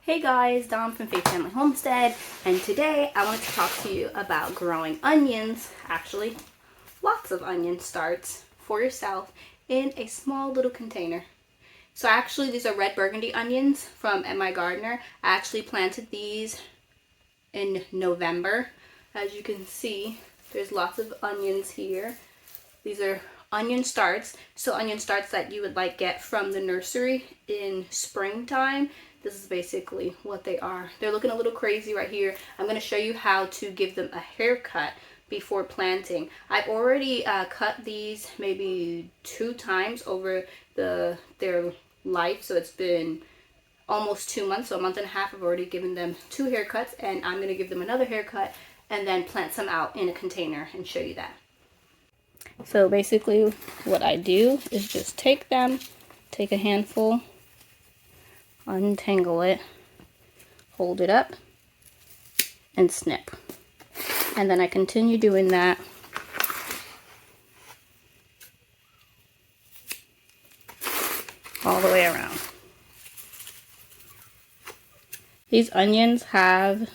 Hey guys, Dom from Faith Family Homestead, and today I wanted to talk to you about growing onions, actually lots of onion starts for yourself in a small little container. So actually these are red burgundy onions from my gardener. I actually planted these in November. As you can see, there's lots of onions here. These are onion starts, so onion starts that you would get from the nursery in springtime. This is basically what they are. They're looking a little crazy right here. I'm going to show you how to give them a haircut before planting. I've already cut these maybe 2 times over their life, so it's been almost 2 months, so a month and a half. I've already given them 2 haircuts, and I'm going to give them another haircut and then plant some out in a container and show you that. So basically what I do is just take a handful, untangle it, hold it up, and snip. And then I continue doing that all the way around. These onions have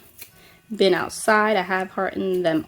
been outside. I have hardened them.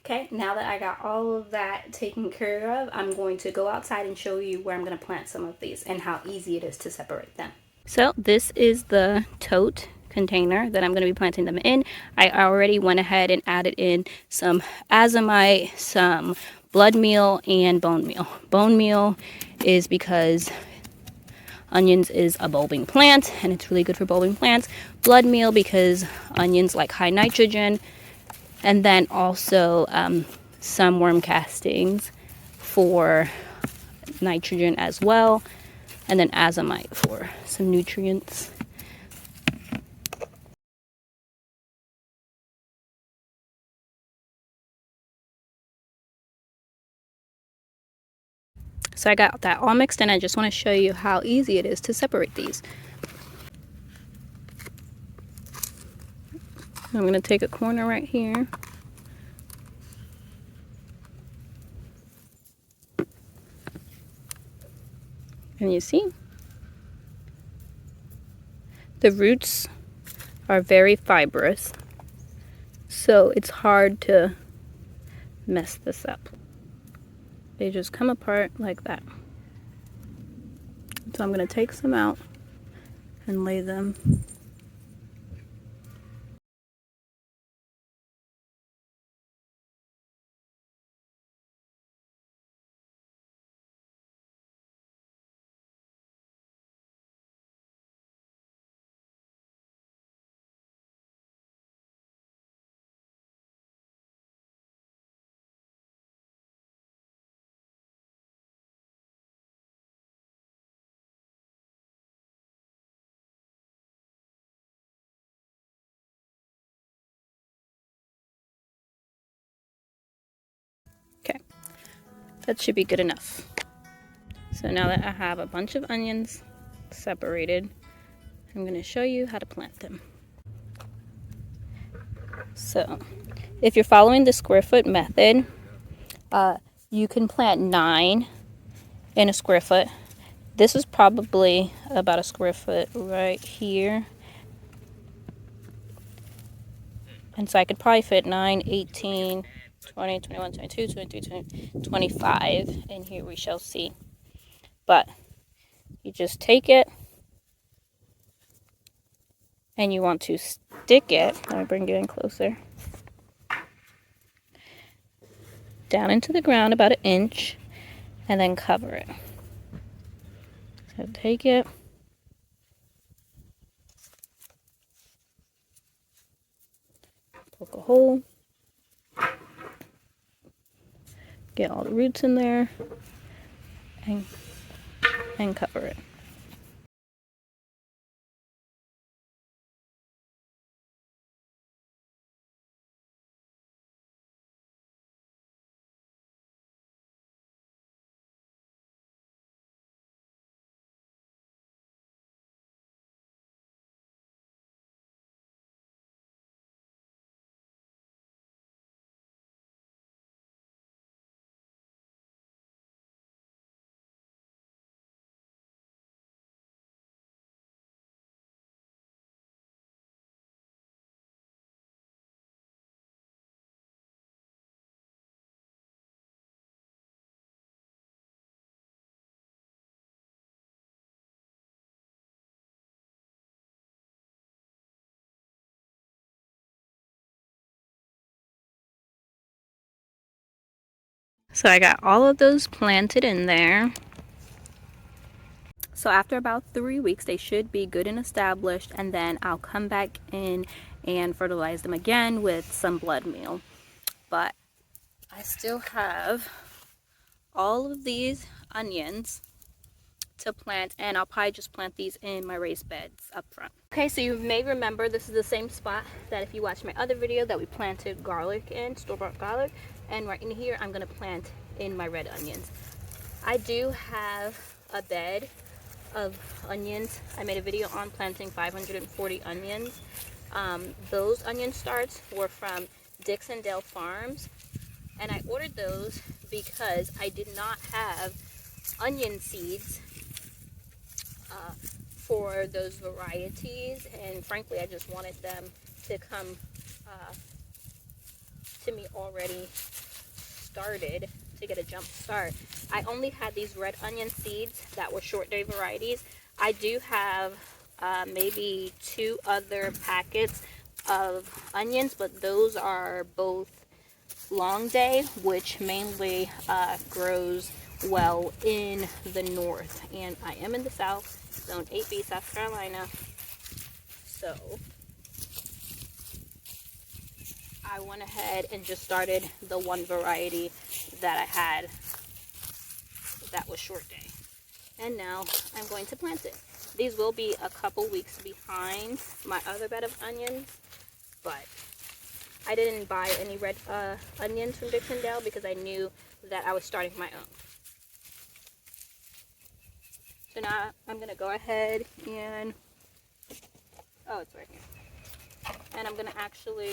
Okay, now that I got all of that taken care of, I'm going to go outside and show you where I'm going to plant some of these and how easy it is to separate them. So this is the tote container that I'm going to be planting them in. I already went ahead and added in some Azomite, some blood meal, and bone meal. Bone meal is because onions is a bulbing plant and it's really good for bulbing plants. Blood meal because onions like high nitrogen. And then also some worm castings for nitrogen as well. And then azomite for some nutrients. So I got that all mixed in. I just want to show you how easy it is to separate these. I'm going to take a corner right here. And you see, the roots are very fibrous, so it's hard to mess this up. They just come apart like that. So I'm going to take some out and lay them. Okay, that should be good enough. So now that I have a bunch of onions separated, I'm going to show you how to plant them. So if you're following the square foot method, you can plant 9 in a square foot. This is probably about a square foot right here. And so I could probably fit 9, 18, 20, 21, 22, 23, 25, and here we shall see. But you just take it and you want to stick it. Let me bring it in closer. Down into the ground about 1 inch and then cover it. So take it. Poke a hole. Get all the roots in there. And cover it. So I got all of those planted in there. So after about 3 weeks, they should be good and established, and then I'll come back in and fertilize them again with some blood meal. But I still have all of these onions to plant, and I'll probably just plant these in my raised beds up front. Okay, so you may remember this is the same spot that if you watch my other video that we planted garlic in, store-bought garlic, and right in here I'm going to plant in my red onions. I do have a bed of onions. I made a video on planting 540 onions. Those onion starts were from Dixondale Farms, and I ordered those because I did not have onion seeds for those varieties, and frankly I just wanted them to come to me already started to get a jump start. I only had these red onion seeds that were short day varieties. I do have maybe 2 other packets of onions, but those are both long day, which mainly grows well in the north, and I am in the south, Zone 8b, South Carolina. So I went ahead and just started the one variety that I had that was short day, and now I'm going to plant it. These will be a couple weeks behind my other bed of onions, but I didn't buy any red onions from Dixondale because I knew that I was starting my own. So now I'm going to go ahead and, oh, it's right here. And I'm going to actually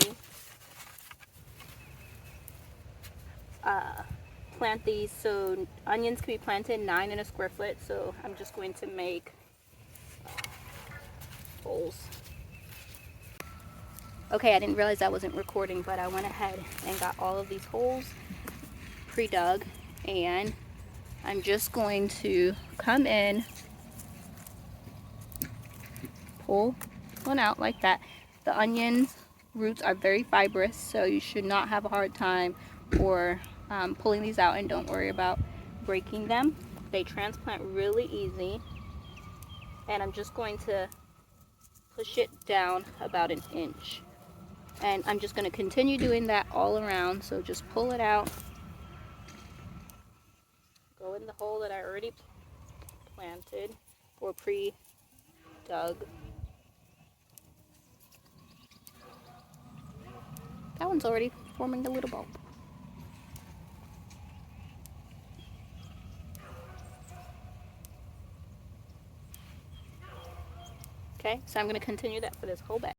plant these. So onions can be planted 9 in a square foot. So I'm just going to make holes. Okay, I didn't realize I wasn't recording, but I went ahead and got all of these holes pre-dug, and I'm just going to come in, pull one out like that. The onions roots are very fibrous, so you should not have a hard time or pulling these out, and don't worry about breaking them. They transplant really easy, and I'm just going to push it down about 1 inch, and I'm just going to continue doing that all around. So just pull it out, go in the hole that I already planted or pre-dug. That one's already forming a little bulb. Okay, so I'm going to continue that for this whole bed.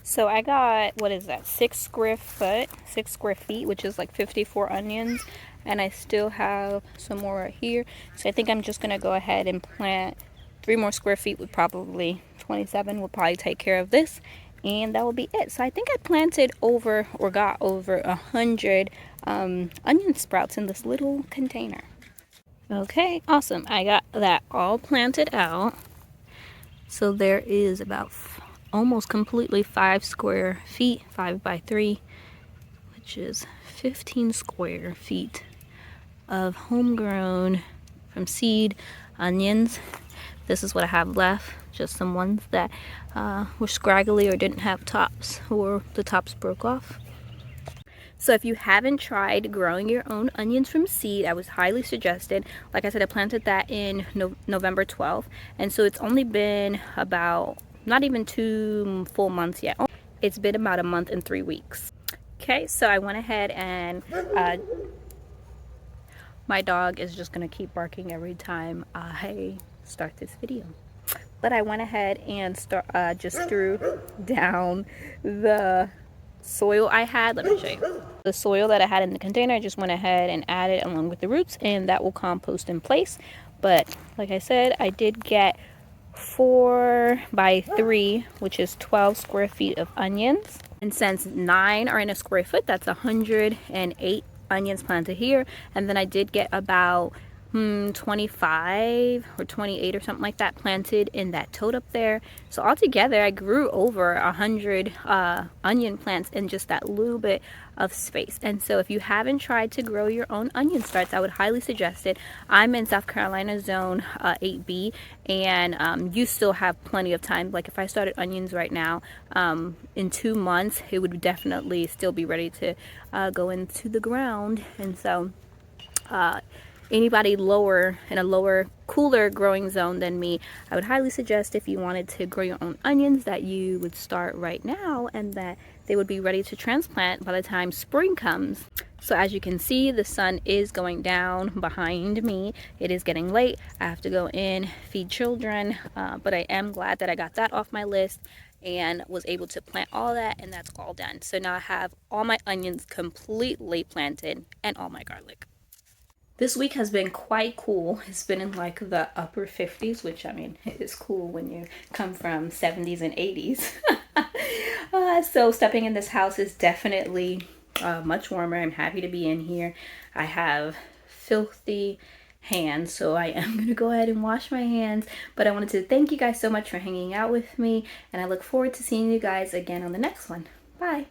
So I got, what is that, 6 square feet, which is like 54 onions. And I still have some more right here. So I think I'm just going to go ahead and plant 3 more square feet with probably 27 will probably take care of this. And that will be it. So I think I planted over, or got over 100 onion sprouts in this little container. Okay, awesome. I got that all planted out. So there is about almost completely 5 square feet, 5 by 3, which is 15 square feet of homegrown from seed onions. This is what I have left, just some ones that were scraggly or didn't have tops, or the tops broke off. So if you haven't tried growing your own onions from seed, I would highly suggest it. Like I said, I planted that in November 12th, and so it's only been about not even 2 full months yet. It's been about a month and 3 weeks. Okay, so I went ahead and my dog is just gonna keep barking every time I start this video. But I went ahead and just threw down the soil I had. Let me show you. The soil that I had in the container, I just went ahead and added along with the roots, and that will compost in place. But like I said, I did get 4 by 3, which is 12 square feet of onions. And since 9 are in a square foot, that's 108 onions planted here. And then I did get about 25 or 28 or something like that planted in that tote up there. So altogether I grew over 100 onion plants in just that little bit of space. And so if you haven't tried to grow your own onion starts, I would highly suggest it. I'm in South Carolina Zone 8b, and you still have plenty of time. Like if I started onions right now, in 2 months it would definitely still be ready to go into the ground. And so anybody lower in a lower, cooler growing zone than me, I would highly suggest, if you wanted to grow your own onions, that you would start right now, and that they would be ready to transplant by the time spring comes. So as you can see, the sun is going down behind me. It is getting late. I have to go in, feed children, but I am glad that I got that off my list and was able to plant all that, and that's all done. So now I have all my onions completely planted and all my garlic. This week has been quite cool. It's been in like the upper 50s, which I mean, is cool when you come from 70s and 80s. So stepping in this house is definitely much warmer. I'm happy to be in here. I have filthy hands, so I am going to go ahead and wash my hands. But I wanted to thank you guys so much for hanging out with me, and I look forward to seeing you guys again on the next one. Bye.